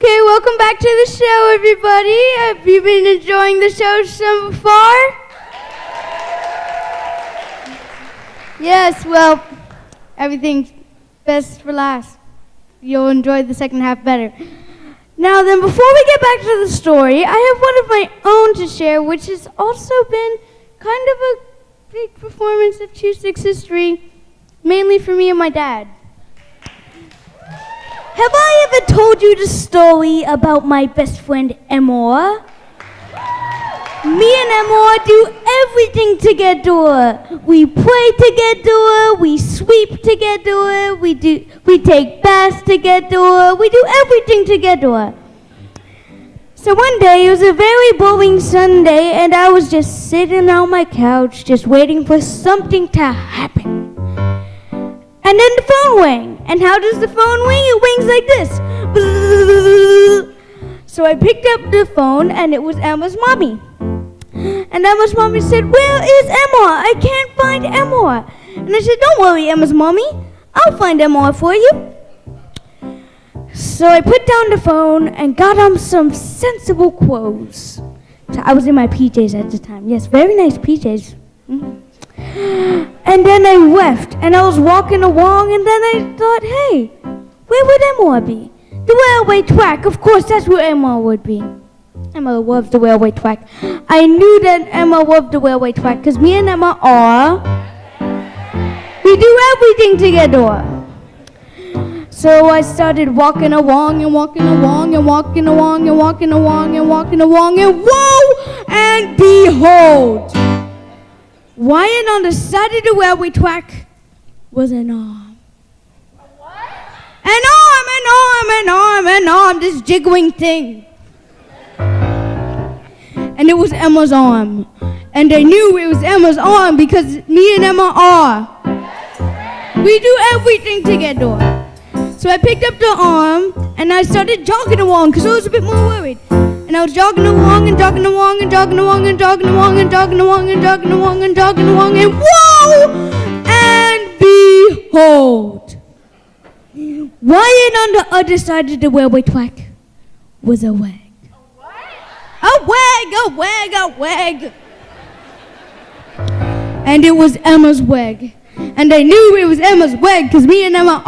Okay, welcome back to the show, everybody. Have you been enjoying the show so far? Yes, well, everything's best for last. You'll enjoy the second half better. Now then, before we get back to the story, I have one of my own to share, which has also been kind of a big performance of Chewstick's history, mainly for me and my dad. Have I ever told you the story about my best friend Emma? Me and Emma do everything together. We play together, we sweep together, we take baths together, we do everything together. So one day, it was a very boring Sunday, and I was just sitting on my couch, just waiting for something to happen. And then the phone rang. And how does the phone ring? It rings like this. So I picked up the phone, and it was Emma's mommy. And Emma's mommy said, "Where is Emma? I can't find Emma." And I said, "Don't worry, Emma's mommy. I'll find Emma for you." So I put down the phone and got on some sensible clothes. So I was in my PJs at the time. Yes, very nice PJs. And then I left, and I was walking along, and then I thought, hey, where would Emma be? The railway track. Of course, that's where Emma would be. Emma loves the railway track. I knew that Emma loved the railway track, because me and Emma we do everything together. So I started walking along and walking along and walking along and walking along and walking along, and whoa, and behold, lying on the side of the railway track was an arm. What? An arm, this jiggling thing. And it was Emma's arm. And I knew it was Emma's arm because me and Emma we do everything together. So I picked up the arm and I started jogging along because I was a bit more worried. And I was jogging along and jogging along and jogging along and jogging along and jogging along and jogging along and jogging along, and whoa! And behold, lying on the other side of the railway track was a wag. A wag. And it was Emma's wag. And I knew it was Emma's wag because me and Emma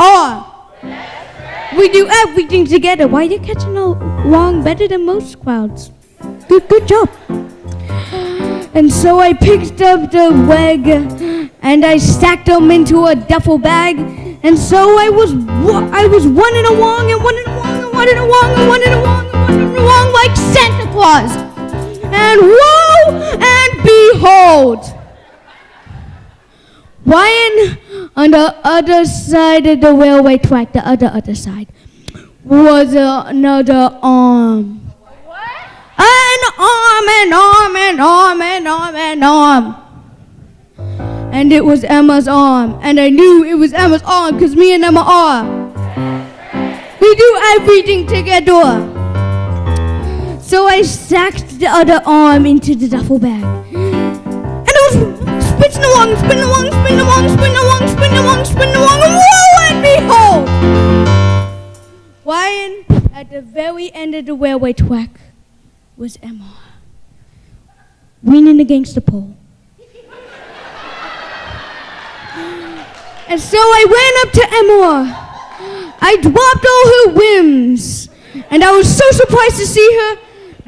we do everything together. Why are you catching along better than most crowds? Good job. And so I picked up the wag and I stacked them into a duffel bag. And so I was running along and running along and running along and running along and running along like Santa Claus. And whoa, and behold, lying on the other side of the railway track, the other side, was another arm. What? An arm. And it was Emma's arm. And I knew it was Emma's arm because me and Emma we do everything together. So I stacked the other arm into the duffel bag. And I was spinning along, and whoa, and behold! Lying at the very end of the railway track was Emma, leaning against the pole. And so I ran up to Emma. I dropped all her whims, and I was so surprised to see her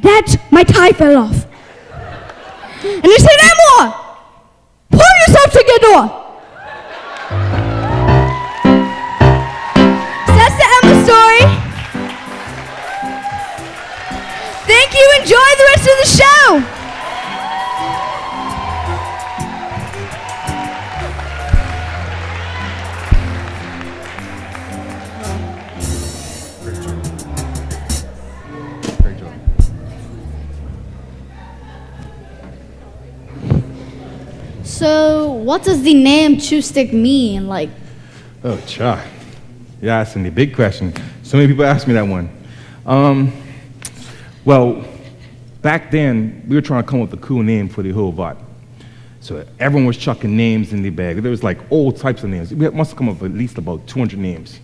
that my tie fell off. And I said, "Emma, pull yourself together." So that's the Emma story. Thank you. Enjoy the rest of the show. So, what does the name Chewstick mean? Like, oh, cha. You're asking the big question. So many people ask me that one. Well, back then, we were trying to come up with a cool name for the whole bot. So everyone was chucking names in the bag. There was like all types of names. We must have come up with at least about 200 names.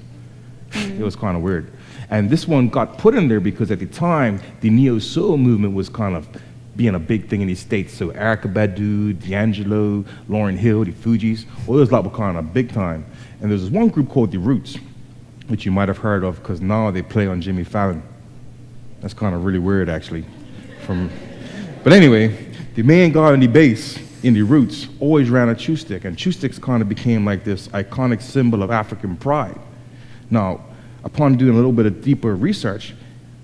It was kind of weird. And this one got put in there because at the time, the neo-soul movement was kind of being a big thing in these states. So Erykah Badu, D'Angelo, Lauryn Hill, the Fugees, all those lot were kind of big time. And there's this one group called The Roots, which you might have heard of because now they play on Jimmy Fallon. That's kind of really weird, actually. But anyway, the main guy on the bass in The Roots always ran a Chewstick, and Chewsticks kind of became like this iconic symbol of African pride. Now, upon doing a little bit of deeper research,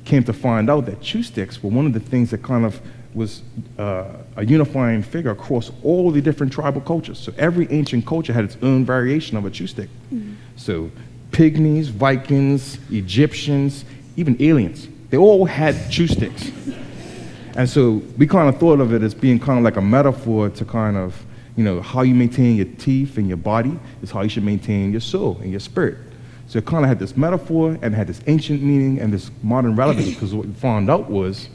came to find out that Chewsticks were one of the things that kind of was a unifying figure across all the different tribal cultures. So every ancient culture had its own variation of a Chewstick. So Pygmies, Vikings, Egyptians, even aliens, they all had Chewsticks. And so we kind of thought of it as being kind of like a metaphor to kind of, how you maintain your teeth and your body is how you should maintain your soul and your spirit. So it kind of had this metaphor and had this ancient meaning and this modern relevance, because what we found out was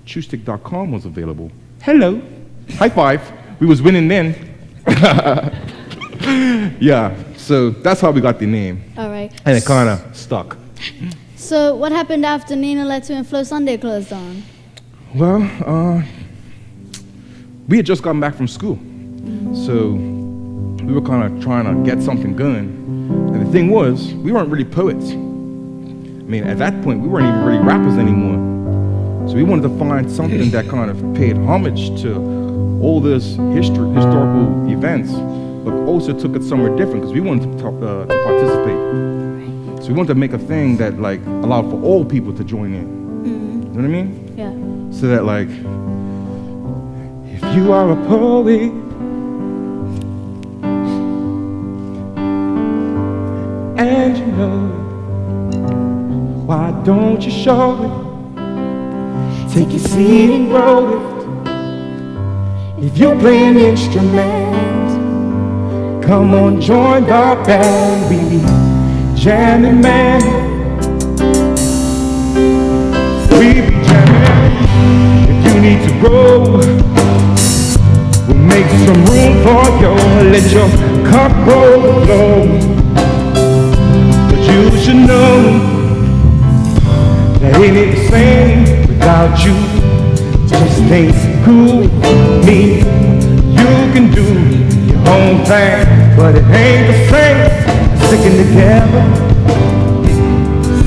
Chewstick.com was available. Hello. High five. We was winning then. Yeah, so that's how we got the name. All right. And it kind of stuck. So what happened after Nina Letu and Flo Sunday closed down? Well, we had just gotten back from school. So we were kind of trying to get something going. And the thing was, we weren't really poets. I mean, at that point, we weren't even really rappers anymore. So we wanted to find something that kind of paid homage to all this historical events, but also took it somewhere different, because we wanted to participate. So we wanted to make a thing that allowed for all people to join in. You know what I mean? Yeah. So that if you are a poet, and you know it, why don't you show it? Take your seed and grow it. If you play an instrument, come on, join the band. We be jamming, man. We be jamming. If you need to grow, we'll make some room for you. Let your cup overflow. But you should know that ain't it the same without you. Just ain't cool with me. You can do your own thing, but it ain't the same. Sticking together,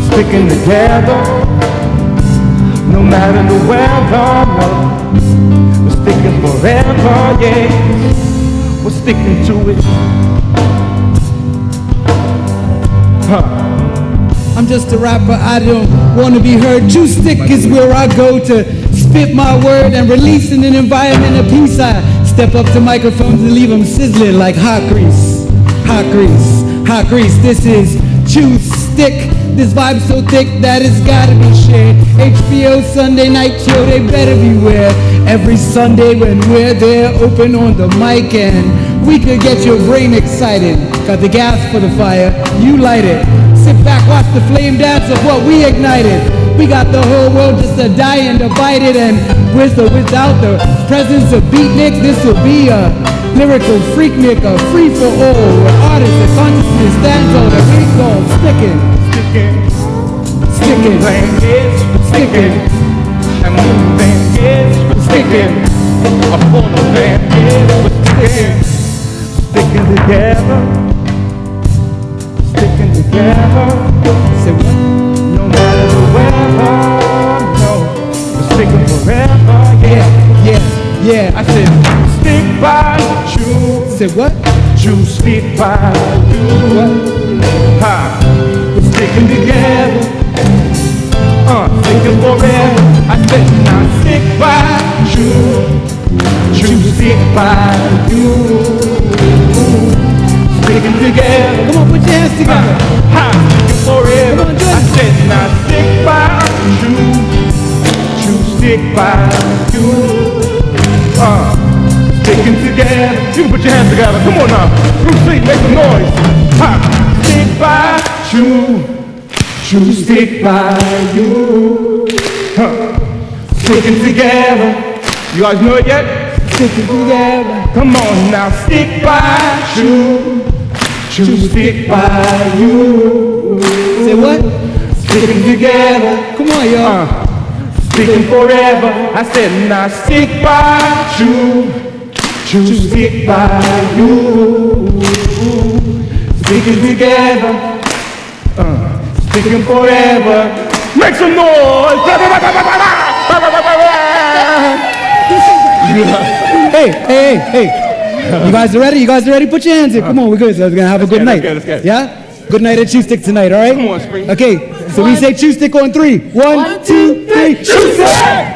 sticking together, no matter the weather. No, we're sticking forever, yeah. We're sticking to it. I'm just a rapper, I don't want to be heard. Chewstick is where I go to spit my word and release in an environment of peace. I step up to microphones and leave them sizzling like hot grease. Hot grease, hot grease. This is Chewstick. This vibe's so thick that it's gotta be shared. HBO Sunday night show, they better beware. Every Sunday when we're there, open on the mic, and we could get your brain excited. Got the gas for the fire, you light it. Sit back, watch the flame dance of what we ignited. We got the whole world just a dying to bite it, and without the presence of Beatnik, this will be a lyrical freaknik, a free for all, where artists and consciousness stands on the big goal, sticking, sticking, sticking, and moving is sticking, a full of man is sticking together, sticking together. Say what? No matter the weather, no, we're sticking forever, Yeah. I said, stick by you. Say what? You stick by you. What? Ha, we're sticking together, sticking forever. I said, now stick by you. You stick by you. Sticking together. Come on, put your hands together. Ha, sticking forever. Come on, I said, now stick by you. You stick by you. Sticking together. You can put your hands together. Come on now. Bruce Lee, make some noise. Ha, stick by you. You stick by you. Sticking together. You guys know it yet? Sticking together. Come on now, stick by you. You stick by you. Say what? sticking together. Come on, y'all. Sticking forever. I said, now stick by stick by you. Sticking together, sticking forever. Make some noise! Hey. You guys are ready? Put your hands in. Come on, we're good. So we're gonna have a good night. Let's go. Yeah? Good night at Chewstick tonight, all right? Come on, Spring. Okay, so we say Chewstick on 3. 1, 2, 3, Chewstick!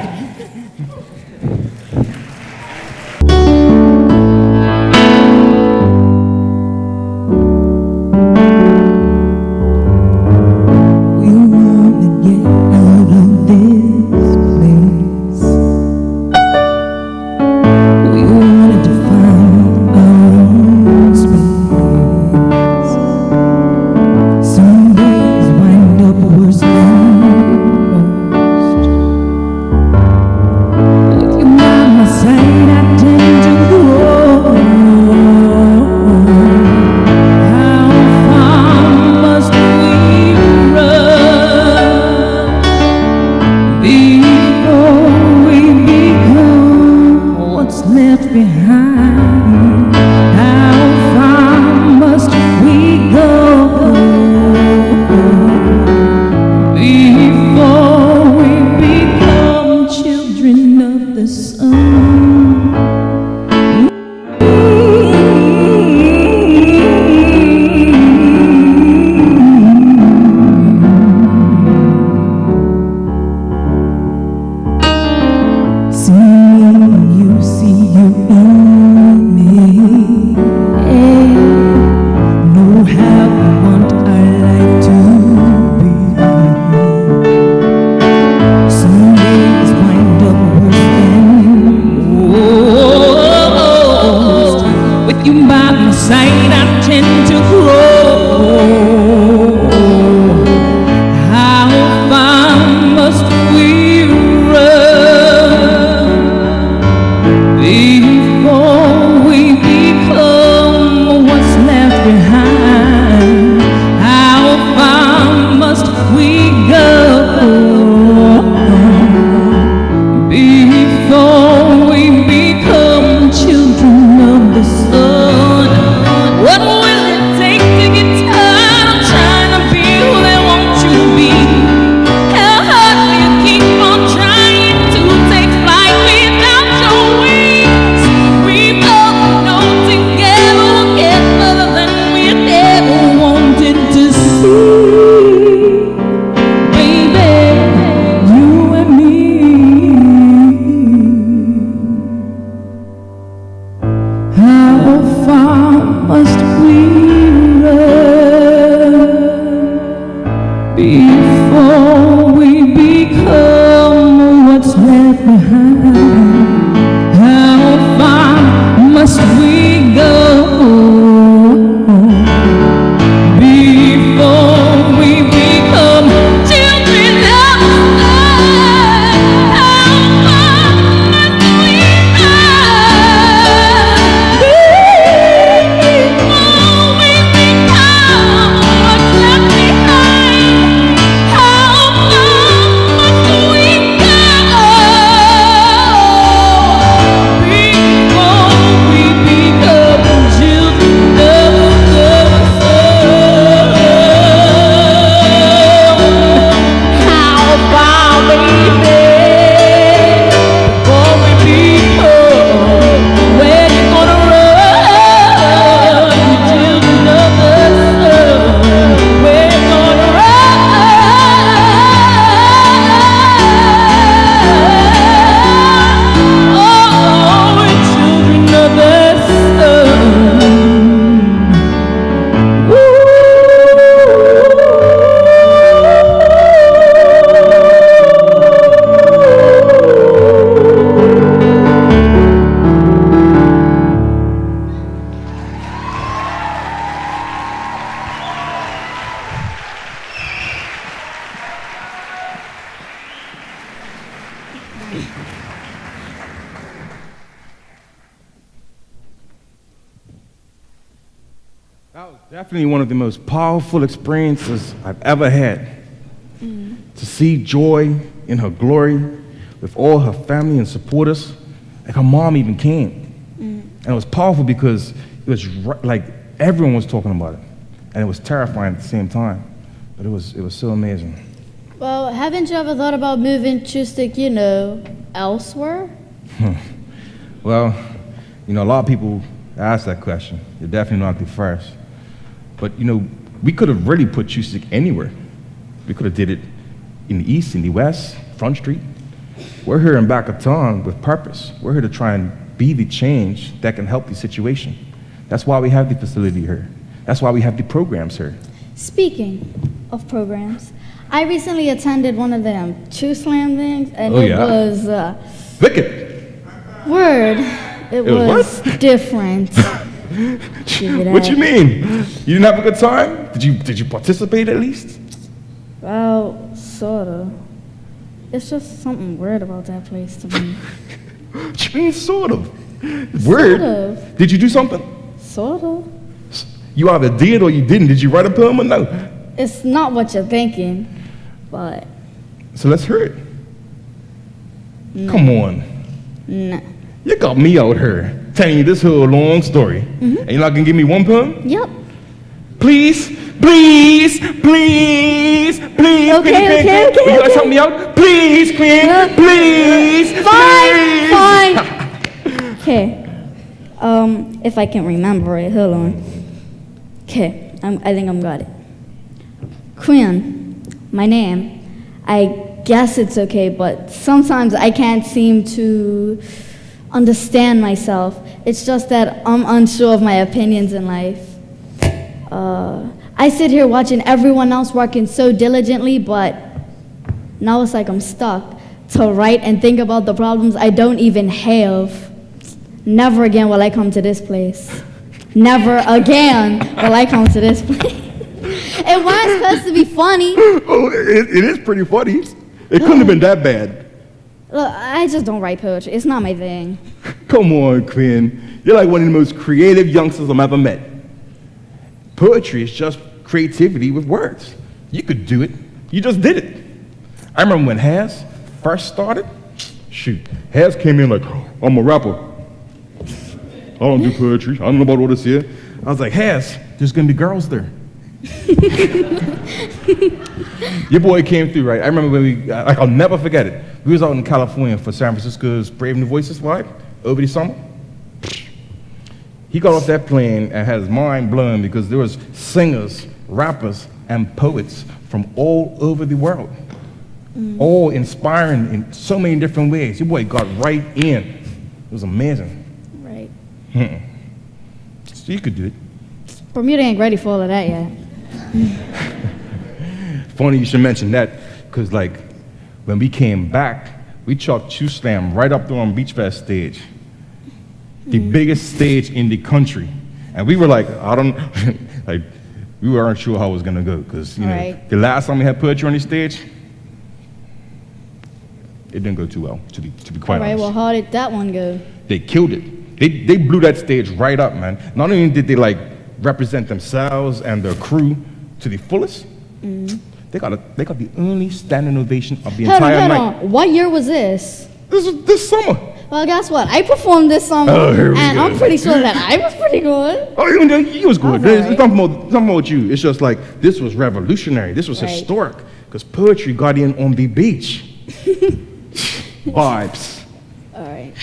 That was definitely one of the most powerful experiences I've ever had. to see Joy in her glory with all her family and supporters. Like her mom even came. And it was powerful because it was like everyone was talking about it. And it was terrifying at the same time. But it was so amazing. Well, haven't you ever thought about moving Chewstick, elsewhere? Well, a lot of people ask that question. You're definitely not the first. But, we could have really put Chewstick anywhere. We could have did it in the east, in the west, Front Street. We're here in back of town with purpose. We're here to try and be the change that can help the situation. That's why we have the facility here. That's why we have the programs here. Speaking of programs, I recently attended one of them Chew Slam things, and was wicked. Word. It was what? Different. What you mean? You didn't have a good time? Did you participate at least? Well, sorta. It's just something weird about that place to me. What you mean, sort of? Weird? Sort of. Did you do something? Sort of. You either did or you didn't. Did you write a poem or no? It's not what you're thinking, but... So let's hear it. No. Come on. Nah. You got me out here telling you this whole long story. And you're not going to give me one poem? Yep. Please, please, please, please. Okay. You guys help me out? Please, Queen, please, Fine. Okay. If I can remember it, hold on. Okay, I think I'm got it. Queen, my name. I guess it's okay, but sometimes I can't seem to understand myself. It's just that I'm unsure of my opinions in life. I sit here watching everyone else working so diligently, but now it's like I'm stuck to write and think about the problems I don't even have. Never again will I come to this place. Never again will I come to this place. It was supposed to be funny. Oh, it is pretty funny. It couldn't have been that bad. Look, I just don't write poetry. It's not my thing. Come on, Quinn. You're like one of the most creative youngsters I've ever met. Poetry is just creativity with words. You could do it. You just did it. I remember when Has first started. Shoot, Has came in like, I'm a rapper. I don't do poetry. I don't know about all this here. I was like, Has, there's going to be girls there. Your boy came through, right? I remember when I'll never forget it. We was out in California for San Francisco's Brave New Voices vibe over the summer. He got off that plane and had his mind blown because there was singers, rappers, and poets from all over the world. All inspiring in so many different ways. Your boy got right in. It was amazing. Right. So you could do it. Bermuda ain't ready for all of that yet. Funny you should mention that, because like when we came back, we chalked Chew Slam right up there on Beach Fest stage. The biggest stage in the country. And we were like, we weren't sure how it was gonna go, because the last time we had poetry on the stage, it didn't go too well, to be quite honest. All right, well, how did that one go? They killed it. They blew that stage right up, man. Not only did they represent themselves and their crew to the fullest, they got the only standing ovation of the entire night. Hold on. What year was this? This summer. Well, guess what? I performed this summer, and I'm pretty sure that I was pretty good. Oh, you was good. Right. It's nothing about you. It's just like, this was revolutionary. This was historic, because poetry got in on the beach. Vibes. All right.